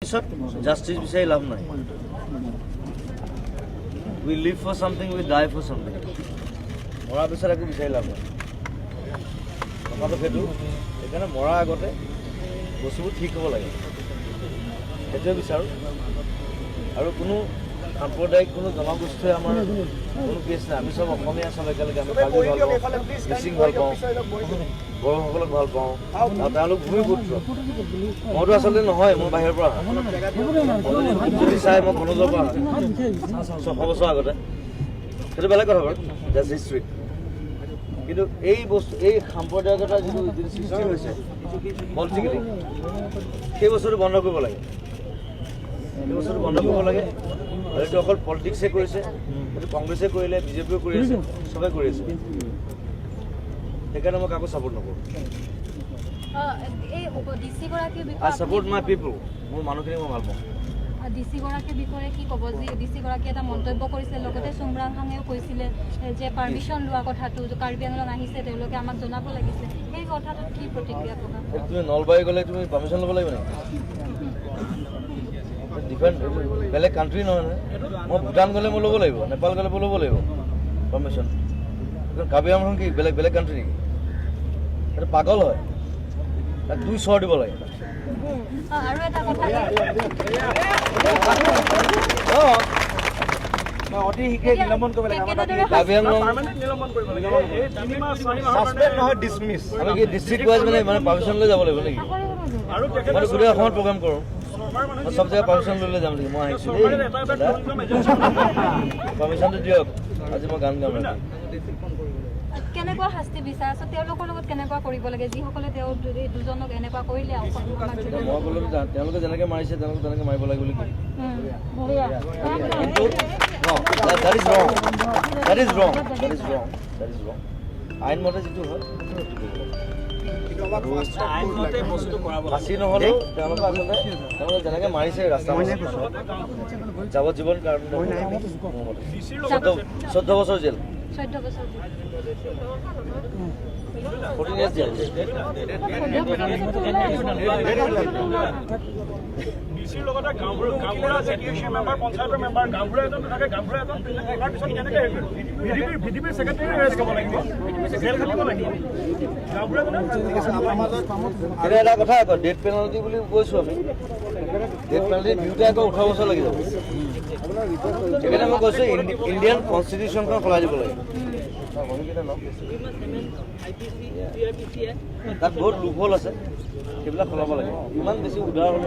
Justice বিচাৰি লাভ নাই. We live for something, we die for something. মৰা বিচাৰ একো বিচাৰি লাভ নাই. কথাটো সেইটো সেইকাৰণে মৰা আগতে বস্তুবোৰ ঠিক হ'ব লাগে সেইটোৱে বিচাৰোঁ. আৰু কোনো সাম্প্ৰদায়িক কোনো জনগোষ্ঠীয়ে আমাৰ কোনো কেছ নাই. আমি চব অসমীয়া চব একেলগে আমি কালি ভাল পাওঁ, মিচিং ভাল পাওঁ, বড়োসকলক ভাল পাওঁ আৰু তেওঁলোক ভূমিপুত্ৰ. মইতো আচলতে নহয়, মই বাহিৰৰ পৰা যদি চাই মই কনজৰ পৰা 600 বছৰ আগতে সেইটো বেলেগ কথা বাৰু, জাষ্ট হিষ্ট্ৰী. কিন্তু এই বস্তু এই সাম্প্ৰদায়িকতা যিটো সৃষ্টি হৈছে পলিটিকেলি সেই বস্তুটো বন্ধ কৰিব লাগে. সেই বস্তুটো বন্ধ কৰিব লাগে. আৰু এইটো অকল পলিটিক্সে কৰিছে, সেইটো কংগ্ৰেছে কৰিলে, বিজেপিও কৰি আছে, চবেই কৰি আছে. সেইকাৰণে মই কাকো ছাপোৰ্ট নকৰোঁ. আই ছাপোৰ্ট মাই পিপল. মোৰ মানুহখিনি মই ভাল পাওঁ. ডিচি গৰাকীৰ বিষয়ে কি ক'ব? যে ডিচি গৰাকীয়ে এটা মন্তব্য কৰিছিলে, লগতে চুমৰাং খানেও কৈছিলে যে পাৰ্মিশ্যন লোৱা কথাটো কাৰ্বি আংলং আহিছে তেওঁলোকে আমাক জনাব লাগিছে. সেই কথাটোত কি প্ৰতিক্ৰিয়া প্ৰকাশ? তুমি নলবাৰী গ'লে তুমি পাৰ্মিশ্যন ল'ব লাগিব নেকি? ডিফাৰেণ্ট বেলেগ কাণ্ট্ৰি নহয় নহয়. মই ভূটান গ'লে মই ল'ব লাগিব, নেপাল গ'লে মই ল'ব লাগিব পাৰ্মিশ্যন. কাৰ্বি আংলং কি বেলেগ বেলেগ কাণ্ট্ৰি নেকি? সেইটো পাগল হয়. তাক 2 চৰ দিব লাগে. আৰু এটা কথা অতি শীঘ্ৰে নিলম্বন কৰিব লাগে. কাৰ্বি আংলং ছাছপেণ্ড নহয়, ডিছমিছ. আমি কি ডিষ্ট্ৰিক্ট ৱাইজ মানে পাৰ্মিশ্যন লৈ যাব লাগিব নেকি? মই গোটেই অসমত প্ৰগ্ৰাম কৰোঁ, মই চব জেগাত পাৰ্মিশ্যন লৈ যাম নেকি? মই আহিছোঁ পাৰ্মিশ্যনটো দিয়ক, আজি মই গান গাম. কেনেকুৱা শাস্তি বিচাৰিছে? তেওঁলোকৰ লগত কেনেকুৱা কৰিব লাগে যিসকলে তেওঁ দুজনক এনেকুৱা কৰিলে? মই ক'লো তেওঁলোকে যেনেকৈ মাৰিছে তেওঁলোকে তেনেকৈ মাৰিব লাগে বুলি কয়. আইনমতে যিটো হয় ফাঁচি নহ'লেও তেওঁলোকে আচলতে তেওঁলোকে যেনেকৈ মাৰিছে ৰাস্তা যাৱজ্জীৱন কাৰণ 14 বছৰ জেল, 14 বছৰ 14 years জেল. ডিচিৰ লগতে গাঁওবুঢ়া মেম্বাৰ, পঞ্চায়তৰ মেম্বাৰ, গাঁওবুঢ়া এজন থাকে, গাঁওবুঢ়া এজন তাৰপিছত কেনেকৈ ভিডিপিৰ ছেক্ৰেটাৰী ৰেষ্ট কৰিব লাগিব, জেল খাটিব লাগিব গাঁওবুঢ়া। এটা কথা আকৌ ডেথ পেনাল্টি বুলি কৈছোঁ আমি. ডেথ পেনাল্টি দিওঁতে আকৌ 18 বছৰ লাগি যাব. সেইকাৰণে মই কৈছোঁ ইণ্ডিয়ান কনষ্টিটিউশ্যনখন সলাই দিব লাগে. তাত বহুত লোপহোল আছে, সেইবিলাক সলাব লাগে. ইমান বেছি উদাহৰণ